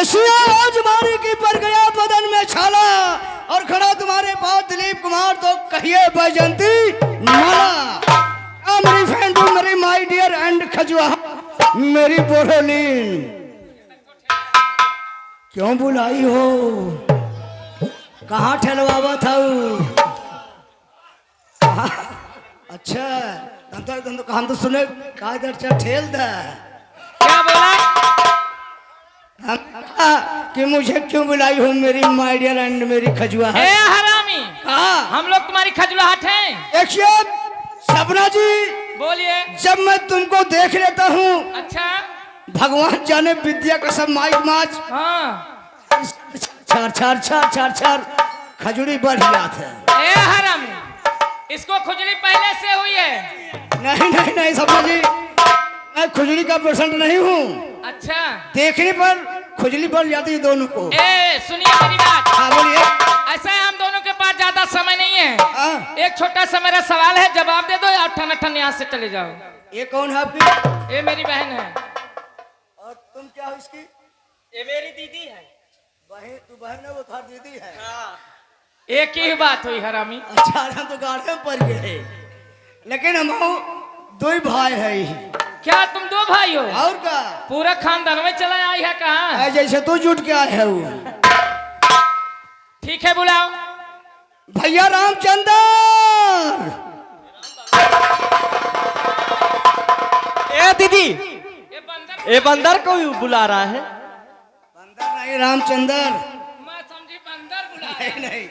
Isaiah आज मारी की पर गया बदन में छाला और खड़ा तुम्हारे पास दिलीप कुमार तो कहिए बैजंती माला। मेरी फ्रेंड मेरी माय डियर एंड खजुआ मेरी बोरोलीन क्यों बुलाई हो? कहाँ ठहलवावा था? अच्छा हम तो सुने कहा इधर ठेल था। क्या बोला कि मुझे क्यों बुलाई हो मेरी माय डियर एंड मेरी खजुआ? ए हरामी, कहा हम लोग तुम्हारी खजुलाहट हैं। देखिए सपना जी, बोलिए। जब मैं तुमको देख लेता हूँ अच्छा। भगवान जाने विद्या का सब माइक माच हाँ। छार छार छार छार छार खजुड़ी बढ़ गया था। ए हरामी, इसको खुजली पहले से हुई है? नहीं नहीं नहीं सपना जी, मैं खुजली का पेशेंट नहीं हूँ। अच्छा। देखने पर खुजली बढ़ जाती है दोनों को। ए सुनिए मेरी बात। हाँ बोलिए। ऐसा है, हम दोनों के पास ज्यादा समय नहीं है। एक छोटा सा मेरा सवाल है, जवाब दे दो या ठन ठन यहाँ से चले जाओ। ये कौन है आपकी? ये मेरी बहन है। और तुम क्या हो इसकी? ये मेरी दीदी है। बहन? तू बहन है, वो था दीदी है। एक ही बात हुई हरामी। अच्छा हम तो गाढ़े में पड़ गए, लेकिन हम दो ही भाई है। क्या तुम दो भाई हो? और क्या पूरा खानदान में चला आई है? कहाँ जैसे तू जुट के आए है वो। ठीक है बुलाओ। भैया रामचंद्र। ए दीदी, ये बंदर को बुला रहा है। बंदर नहीं रामचंद्र। मैं समझी बंदर बुला। नहीं नहीं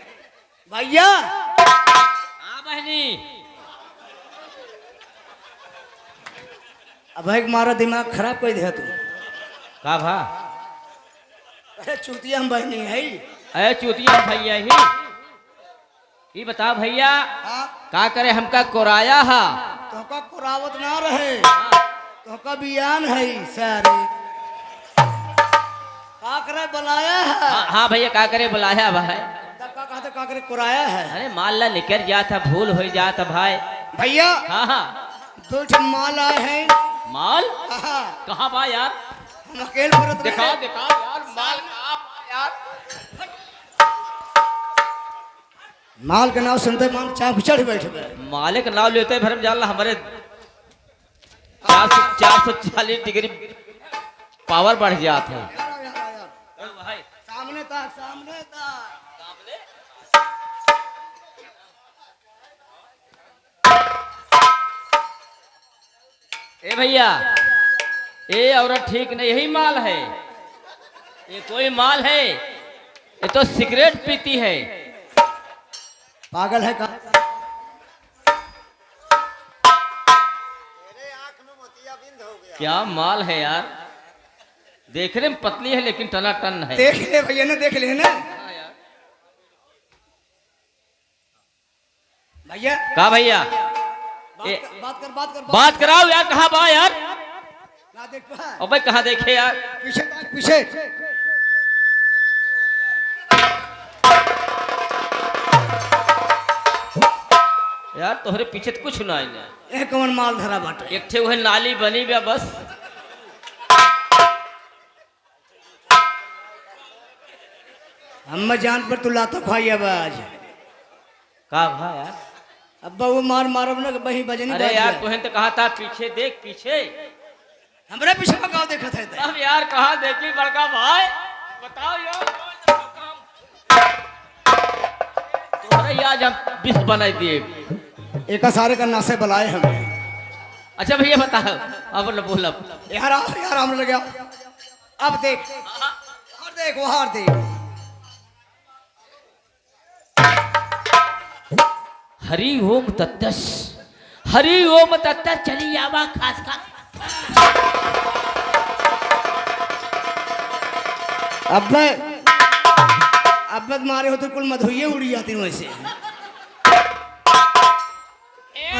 भैया। हाँ बहनी। अब एक मारा दिमाग खराब कर दिया तू। का भा? अरे चूतिया हम बहनी है। अरे चूतिया भैया ही। ये बता भैया, का करे हमका कोराया हा? तो का कुरावत ना रहे, तो का बियान है सारे। का करे बुलाया है? हाँ भैया, का करे बुलाया भाई? तब का कहते का करे कुराया है? अरे माल ला निकल जाता, भूल हो जाता भाई। भैया हाँ हाँ। दो ठन माल आए हैं। माल? हाँ, कहाँ बा यार? हम अकेले परत दिखाओ दिखाओ यार, माल कहाँ बा यार? माल के नाम सुनते मान चाप चढ़ बैठ गए। मालिक नाम लेते भरम जाला हमारे 440 डिग्री पावर बढ़ जाता है। भाई सामने था सामने था। ए भैया, ये औरत ठीक नहीं, यही माल है? ये कोई माल है? ये तो सिगरेट पीती है। पागल है का? क्या माल है यार? देखने में पतली है लेकिन टना टन है। देख ले भैया ने, देख ले ना भैया। का भैया? बात कराओ यार, कहाँ बा यार? ना देख पा। अबे कहाँ देखे यार? पीछे पीछे। यार तोहरे पीछे तो कुछ ना है। एक कौन माल धरा बाटे? एक थे वह नाली बनी बा बस। हम जान पर तू लातो खाई आवाज। का भा यार? अब वो मार मारब ना वही बजनी। अरे यार तुहने तो कहा था पीछे देख, पीछे। हमरे पीछे में गाँव देखा था। अब यार कहाँ देखी बड़का भाई? बताओ यार। तुम्हारे आज हम बिस बना दिए। एक सारे का नासे बुलाए हमें। अच्छा भैया बताओ, अब बोल। यार हम लग गया। अब देख और देख वहां देख। हरि ओम तत्तस, हरि ओम तत्तस। चली आवा खास खा। अब मारे हो तो कुल मधुइये उड़ी जाती वैसे।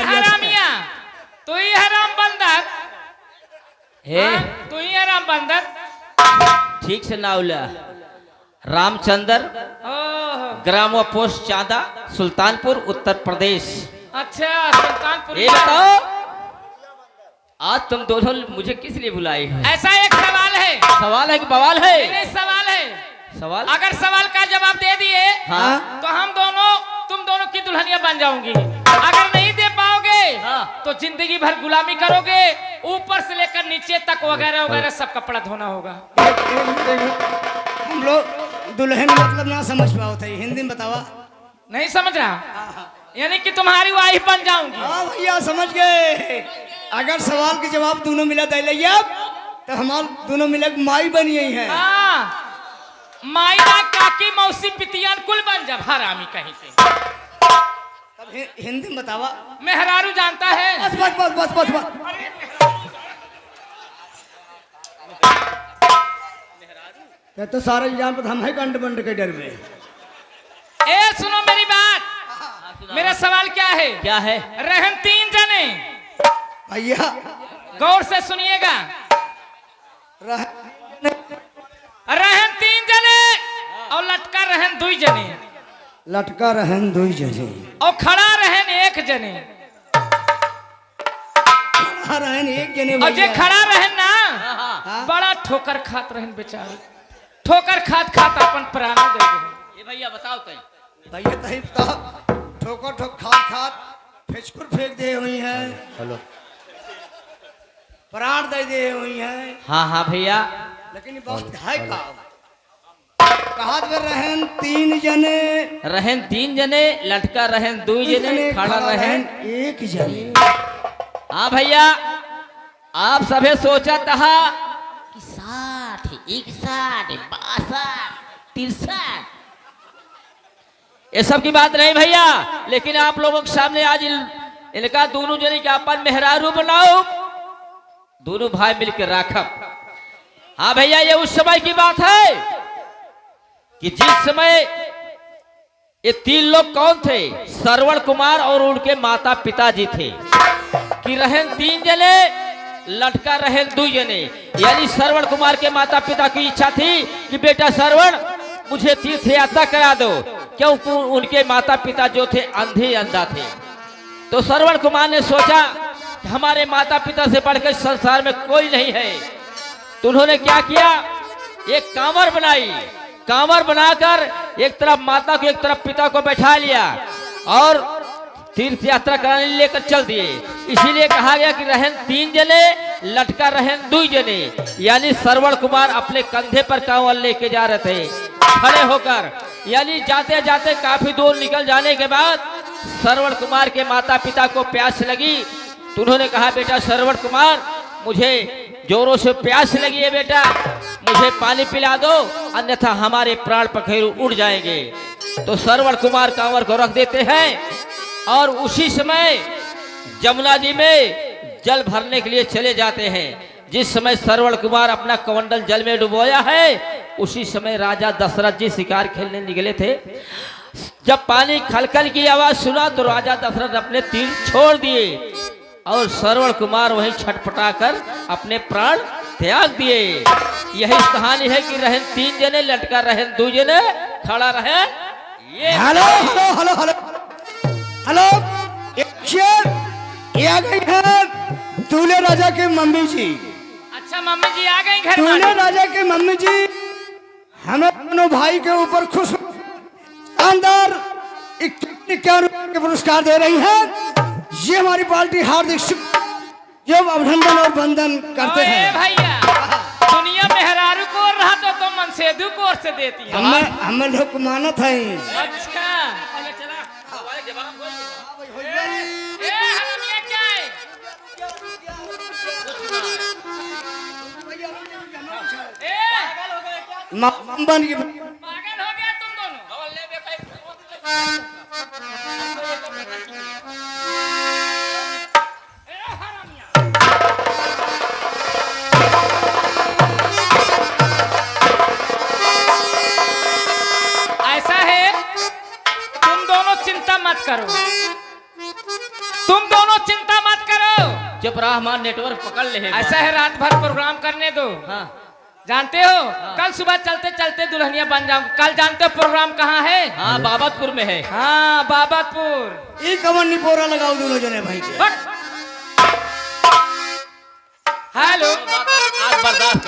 हरामिया, तू ही हराम बंदर। तू ही हराम बंदर। ठीक से नाउला। रामचंद्र, ग्राम पोस्ट चांदा, सुल्तानपुर, उत्तर प्रदेश। अच्छा सुल्तानपुर। ये बताओ, आज तुम दोनों मुझे किस लिए बुलाई है? ऐसा एक सवाल है। सवाल है कि बवाल है? सवाल है सवाल? अगर सवाल का जवाब दे दिए हाँ। तो हम दोनों तुम दोनों की दुल्हनिया बन जाऊंगी। अगर नहीं दे पाओगे हाँ। तो जिंदगी भर गुलामी करोगे, ऊपर से लेकर नीचे तक वगैरह वगैरह सब कपड़ा धोना होगा। हम लोग दुल्हन मतलब ना समझ पाओ थे, हिंदी में बतावा। नहीं समझ रहा? यानी कि तुम्हारी वाइफ बन जाऊंगी। हाँ भैया समझ गए। अगर सवाल के जवाब दोनों मिला दे लिया तो हमार दोनों मिले माई बनी ही है। हाँ, माई ना काकी मौसी पितियान कुल बन जा हरामी कहीं पे। तब हिंदी में बतावा। मेहरारू जानता है? बस बस बस बस बस बस। क्या तो सारे एग्जाम पर हम है कंड बंड के डर में। ए सुनो मेरी बात, मेरा सवाल क्या है? क्या है? रहन 3 जने, भैया गौर से सुनिएगा। रहन 3 जने और लटका रहन 2 जने, लटका रहन 2 जने और खड़ा रहन 1 जने। खड़ा रहन 1 जने और जे भैया। खड़ा रहन ना हाँ। बड़ा ठोकर खात रहन बेचारे, ठोकर खात खात अपन प्राण दे दे। ये भैया बताओ कहीं। भैया तही तो ठोकर ठोक खात खात फेचकुर फेंक दे हुई है, हेलो। प्राण दे दे हुई है। हाँ हाँ भैया। लेकिन वक्त है का कहा रहन 3 जने, रहन 3 जने, लटका रहन 2 जने, खड़ा रहन। 1 जने। हाँ भैया, आप सभे सोचा था कि 60, 61, 62, 63 ये सब की बात नहीं भैया, लेकिन आप लोगों के सामने आज इनका दोनों जने के अपन मेहरारू बनाओ, दोनों भाई मिलकर राखब। हाँ भैया, ये उस समय की बात है कि जिस समय ये 3 लोग कौन थे? श्रवण कुमार और उनके माता पिताजी थे। कि रहन 3 जने, लटका रहन 2 जने। यानी श्रवण कुमार के माता पिता की इच्छा थी कि बेटा श्रवण मुझे तीर्थ यात्रा करा दो, क्योंकि उनके माता पिता जो थे अंधे अंधा थे। तो श्रवण कुमार ने सोचा कि हमारे माता पिता से बढ़कर संसार में कोई नहीं है। तो उन्होंने क्या किया? एक कांवर बनाई, कांवर बनाकर एक तरफ माता को एक तरफ पिता को बैठा लिया और तीर्थ यात्रा कराने लेकर चल दिए। इसीलिए कहा गया कि रहन 3 जने, लटका रहन 2 जने। यानी श्रवण कुमार अपने कंधे पर कांवर लेके जा रहे थे खड़े होकर। यानी जाते जाते काफी दूर निकल जाने के बाद श्रवण कुमार के माता पिता को प्यास लगी। तो उन्होंने कहा बेटा श्रवण कुमार, मुझे जोरों से प्यास लगी है बेटा, मुझे पानी पिला दो, अन्यथा हमारे प्राण पखेरु उड़ जाएंगे। तो श्रवण कुमार कांवर को रख देते हैं और उसी समय जमुना जी में जल भरने के लिए चले जाते हैं। जिस समय श्रवण कुमार अपना कमंडल जल में डुबोया है, उसी समय राजा दशरथ जी शिकार खेलने निकले थे। जब पानी खलखल की आवाज सुना तो राजा दशरथ अपने तीर छोड़ दिए और श्रवण कुमार वहीं छटपटाकर अपने प्राण त्याग दिए। यही कहानी है कि रहन 3 जने, लटका रहन 2 जने, खड़ा रहन ये। Hello hello hello hello hello, ये आ गई है दूल्हे राजा के मम्मी जी। अच्छा मम्मी जी आ गई घर दूल्हे में? राजा के मम्मी जी हमें दोनों भाई के ऊपर खुश शानदार 51 रुपए के पुरस्कार दे रही है। ये हमारी पार्टी हार्दिक जो अभिनंदन और वंदन करते ओए हैं। भैया, दुनिया मेहरारू को रहा तो मनसेदू को से देती है। हमें लोग को मानत है। अच्छा ए हरामिया क्या है? ए बन की पागल हो गया तुम दोनों? ए हरामिया, ऐसा है, तुम दोनों चिंता मत करो, तुम दोनों चिंता मत करो। चुप रहा, हमारा नेटवर्क पकड़ ले। ऐसा है, रात भर प्रोग्राम करने दो। हाँ जानते हो कल सुबह चलते चलते दुल्हनिया बन जाऊंगी। कल जानते हो प्रोग्राम कहाँ है? हाँ, बाबतपुर में है। हाँ बाबतपुर। एक कमर नहीं पोरा लगाओ दोनों जने भाई के। हेलो आज बर्दाश्त